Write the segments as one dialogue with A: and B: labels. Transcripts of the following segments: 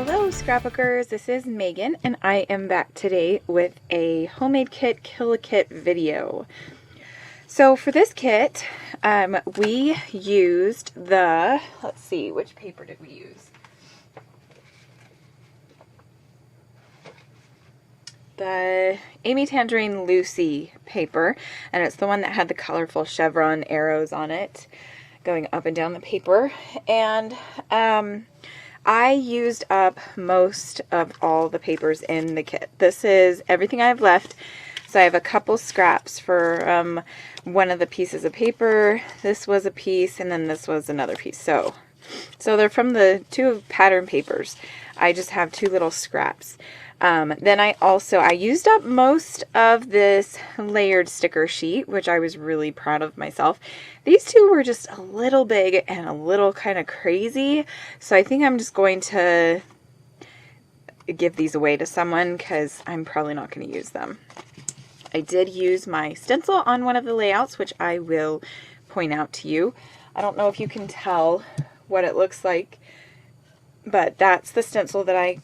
A: Hello scrapbookers, this is Megan and I am back today with a homemade kit kill a kit video. So for this kit we used the, let's see, which paper did we use? The Amy Tangerine Lucy paper, and it's the one that had the colorful chevron arrows on it going up and down the paper. And I used up most of all the papers in the kit. This is everything I have left. So I have a couple scraps for one of the pieces of paper. This was a piece, and then this was another piece. So they're from the two pattern papers. I just have two little scraps. Then I used up most of this layered sticker sheet, which I was really proud of myself. These two were just a little big and a little kind of crazy, so I think I'm just going to give these away to someone because I'm probably not going to use them. I did use my stencil on one of the layouts, which I will point out to you. I don't know if you can tell what it looks like, but that's the stencil that I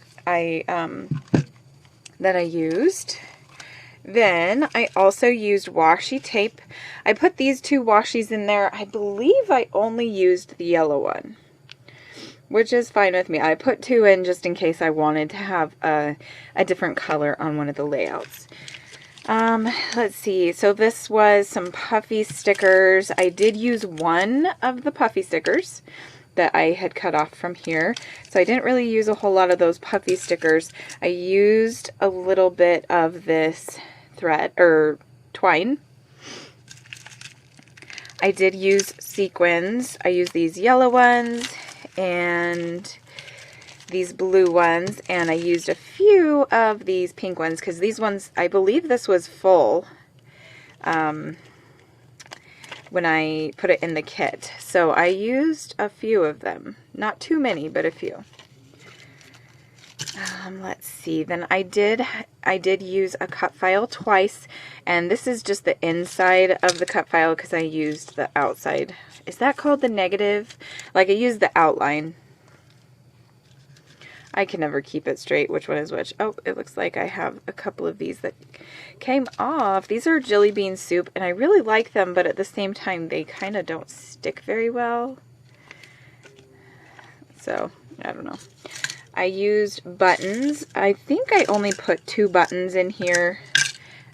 A: used. Then I also used washi tape. I put these two washies in there. I believe I only used the yellow one, which is fine with me. I put two in just in case I wanted to have a different color on one of the layouts. Let's see. So this was some puffy stickers. I did use one of the puffy stickers that I had cut off from here. So I didn't really use a whole lot of those puffy stickers. I used a little bit of this thread or twine. I did use sequins. I used these yellow ones and these blue ones, and I used a few of these pink ones because these ones, I believe this was full when I put it in the kit. So I used a few of them. Not too many, but a few. Let's see. Then I did use a cut file twice, and this is just the inside of the cut file because I used the outside. Is that called the negative? Like, I used the outline. I can never keep it straight which one is which. Oh, it looks like I have a couple of these that came off. These are jelly bean soup, and I really like them, but at the same time, they kind of don't stick very well. So, I don't know. I used buttons. I think I only put 2 buttons in here,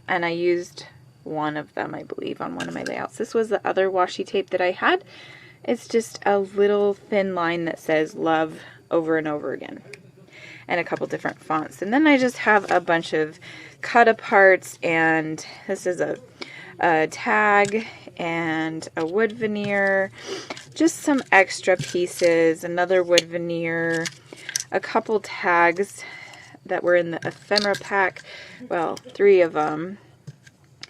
A: and I used one of them, I believe, on one of my layouts. This was the other washi tape that I had. It's just a little thin line that says love over and over again, and a couple different fonts. And then I just have a bunch of cut aparts, and this is a tag and a wood veneer, just some extra pieces, another wood veneer, a couple tags that were in the ephemera pack, well, 3 of them,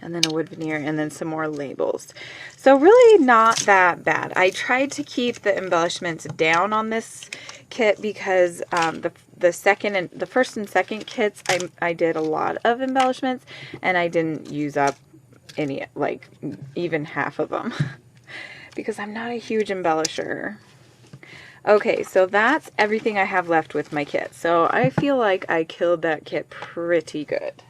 A: and then a wood veneer, and then some more labels. So really not that bad. I tried to keep the embellishments down on this kit because the first and second kits I did a lot of embellishments, and I didn't use up any, like even half of them because I'm not a huge embellisher. Okay, so that's everything I have left with my kit. So I feel like I killed that kit pretty good.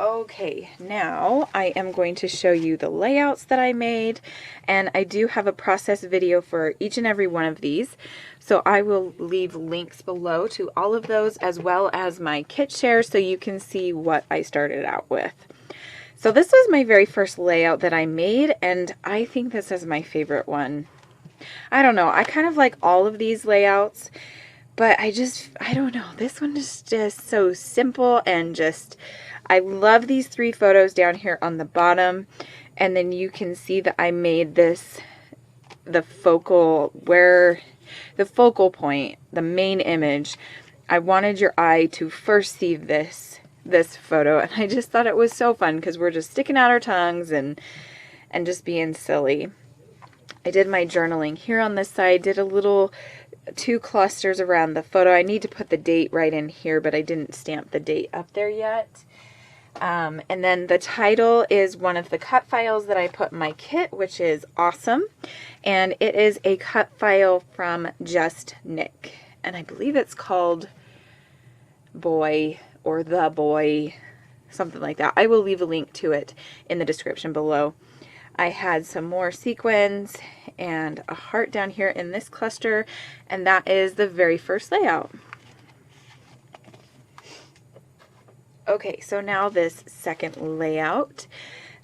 A: Okay, now I am going to show you the layouts that I made, and I do have a process video for each and every one of these, so I will leave links below to all of those as well as my kit share so you can see what I started out with. So this was my very first layout that I made, and I think this is my favorite one. I don't know, I kind of like all of these layouts, but I don't know, this one is just so simple and just, I love these 3 photos down here on the bottom, and then you can see that I made this the focal point, the main image. I wanted your eye to first see this photo, and I just thought it was so fun because we're just sticking out our tongues and just being silly. I did my journaling here on this side, did a little 2 clusters around the photo. I need to put the date right in here, but I didn't stamp the date up there yet. And then the title is one of the cut files that I put in my kit, which is awesome. And it is a cut file from Just Nick. And I believe it's called Boy or The Boy, something like that. I will leave a link to it in the description below. I had some more sequins and a heart down here in this cluster, and that is the very first layout. Okay, so now this second layout.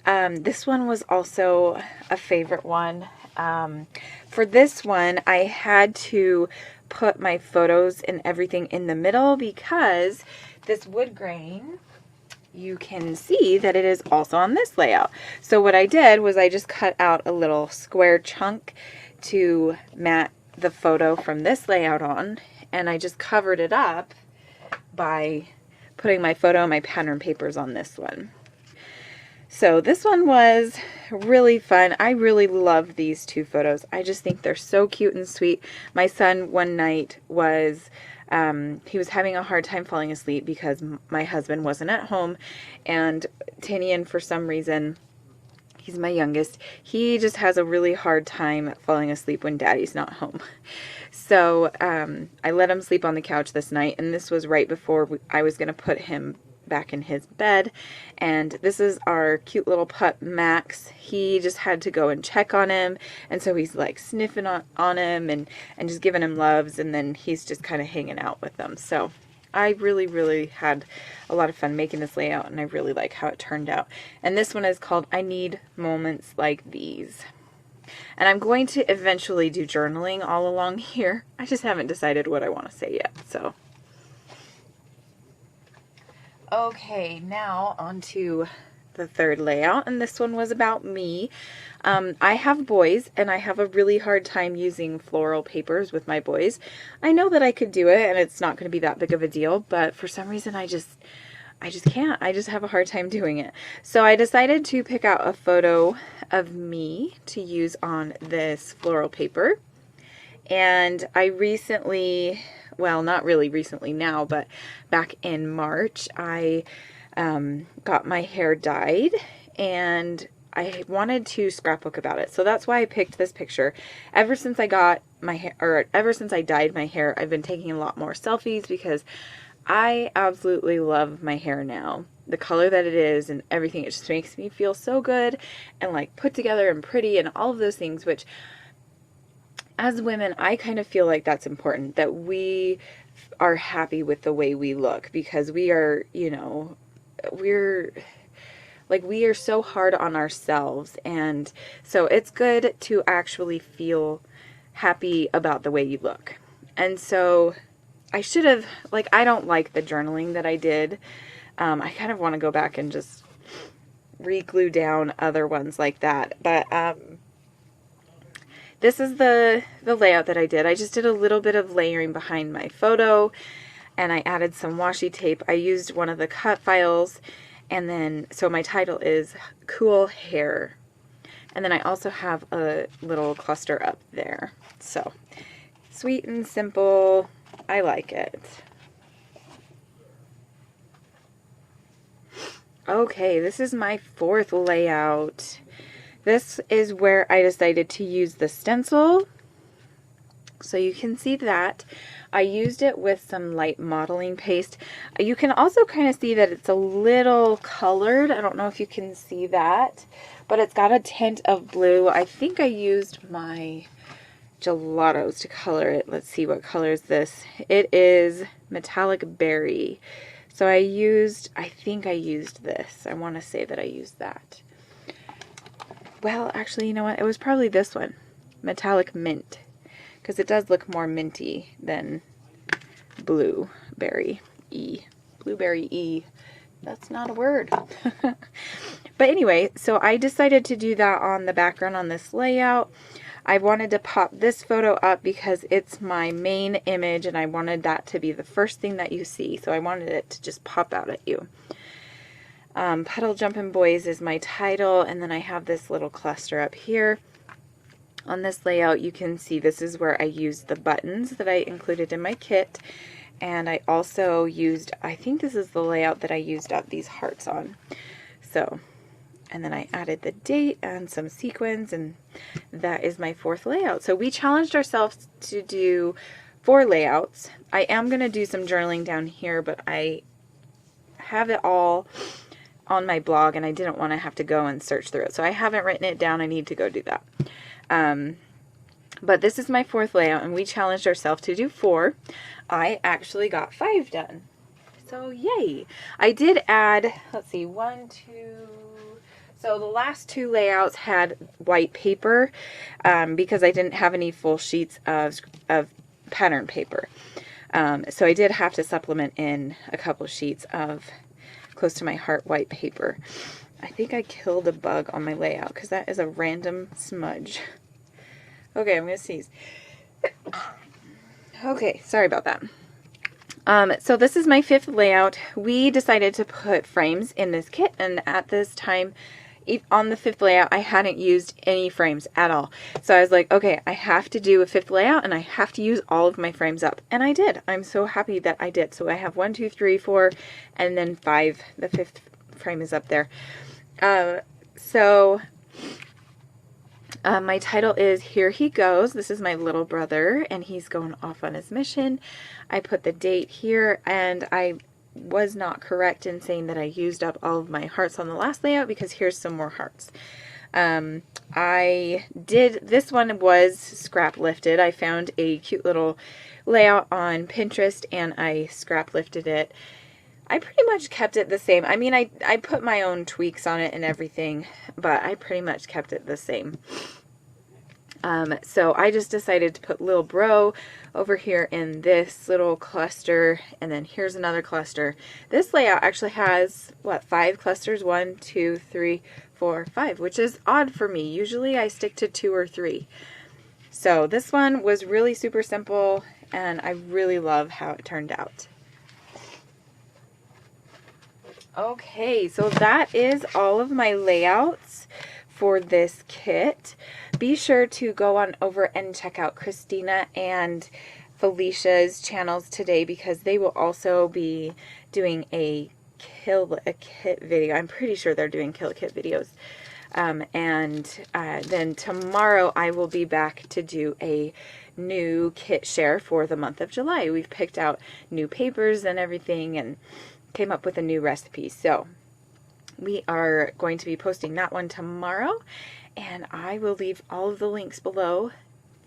A: This one was also a favorite one. For this one, I had to put my photos and everything in the middle because this wood grain, you can see that it is also on this layout. So what I did was I just cut out a little square chunk to mat the photo from this layout on, and I just covered it up by putting my photo and my pattern papers on this one. So this one was really fun. I really love these two photos. I just think they're so cute and sweet. My son one night was, he was having a hard time falling asleep because my husband wasn't at home, and Tinian, for some reason, he's my youngest, he just has a really hard time falling asleep when Daddy's not home. So I let him sleep on the couch this night, and this was right before I was going to put him back in his bed. And this is our cute little pup, Max. He just had to go and check on him, and so he's like sniffing on him and just giving him loves, and then he's just kind of hanging out with them. So I really had a lot of fun making this layout, and I really like how it turned out. And this one is called I Need Moments Like These. And I'm going to eventually do journaling all along here. I just haven't decided what I want to say yet. So, okay, now on to the third layout, and this one was about me. I have boys, and I have a really hard time using floral papers with my boys. I know that I could do it, and it's not going to be that big of a deal, but for some reason I just can't. I just have a hard time doing it. So I decided to pick out a photo of me to use on this floral paper. And I recently, well, not really recently now, but back in March, I got my hair dyed, and I wanted to scrapbook about it. So that's why I picked this picture. Ever since I got my hair, or ever since I dyed my hair, I've been taking a lot more selfies because I absolutely love my hair now. The color that it is and everything, it just makes me feel so good and like put together and pretty and all of those things, which as women, I kind of feel like that's important, that we are happy with the way we look, because we are, you know, we are so hard on ourselves, and so it's good to actually feel happy about the way you look. And so I should have, like, I don't like the journaling that I did. I kind of want to go back and just re-glue down other ones like that. But this is the layout that I did. I just did a little bit of layering behind my photo, and I added some washi tape. I used one of the cut files, and then, so my title is Cool Hair. And then I also have a little cluster up there. So, sweet and simple. I like it. Okay, this is my fourth layout. This is where I decided to use the stencil. So you can see that. I used it with some light modeling paste. You can also kind of see that it's a little colored. I don't know if you can see that, but it's got a tint of blue. I think I used my gelatos to color it. Let's see, what color is this? It is metallic berry. So I think I used this. I want to say that I used that. Well, actually, you know what? It was probably this one, metallic mint, because it does look more minty than blueberry E. Blueberry E. That's not a word. But anyway, so I decided to do that on the background on this layout. I wanted to pop this photo up because it's my main image, and I wanted that to be the first thing that you see. So I wanted it to just pop out at you. Puddle Jumpin' Boys is my title, and then I have this little cluster up here. On this layout, you can see this is where I used the buttons that I included in my kit, And I also used, I think this is the layout that I used up these hearts on. So, and then I added the date and some sequins, and that is my 4th layout. So we challenged ourselves to do 4 layouts. I am going to do some journaling down here, but I have it all on my blog and I didn't want to have to go and search through it. So I haven't written it down. I need to go do that. But this is my 4th layout, and we challenged ourselves to do 4. I actually got 5 done. So yay. I did add, let's see, 1, 2, so the last 2 layouts had white paper because I didn't have any full sheets of pattern paper. So I did have to supplement in a couple sheets of close to my heart white paper. I think I killed a bug on my layout because that is a random smudge. Okay, I'm going to sneeze. Okay, sorry about that. So this is my 5th layout. We decided to put frames in this kit, and at this time, on the 5th layout, I hadn't used any frames at all. So I was like, okay, I have to do a 5th layout, and I have to use all of my frames up. And I did. I'm so happy that I did. So I have 1, 2, 3, 4, and then 5. The 5th frame is up there. My title is Here He Goes. This is my little brother, and he's going off on his mission. I put the date here, and I was not correct in saying that I used up all of my hearts on the last layout, because here's some more hearts. This one was scrap lifted. I found a cute little layout on Pinterest, and I scrap lifted it. I pretty much kept it the same. I mean, I put my own tweaks on it and everything, but I pretty much kept it the same. So I just decided to put little bro over here in this little cluster, and then here's another cluster. This layout actually has, what, 5 clusters? 1, 2, 3, 4, 5, which is odd for me. Usually I stick to 2 or 3. So this one was really super simple, and I really love how it turned out. Okay, so that is all of my layouts for this kit. Be sure to go on over and check out Christina and Felicia's channels today, because they will also be doing a Kill a Kit video. I'm pretty sure they're doing Kill a Kit videos. Then tomorrow I will be back to do a new kit share for the month of July. We've picked out new papers and everything and came up with a new recipe. So we are going to be posting that one tomorrow, and I will leave all of the links below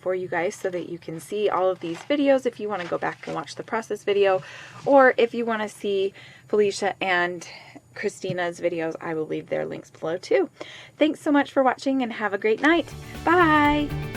A: for you guys so that you can see all of these videos if you want to go back and watch the process video, or if you want to see Felicia and Christina's videos, I will leave their links below too. Thanks so much for watching, and have a great night. Bye!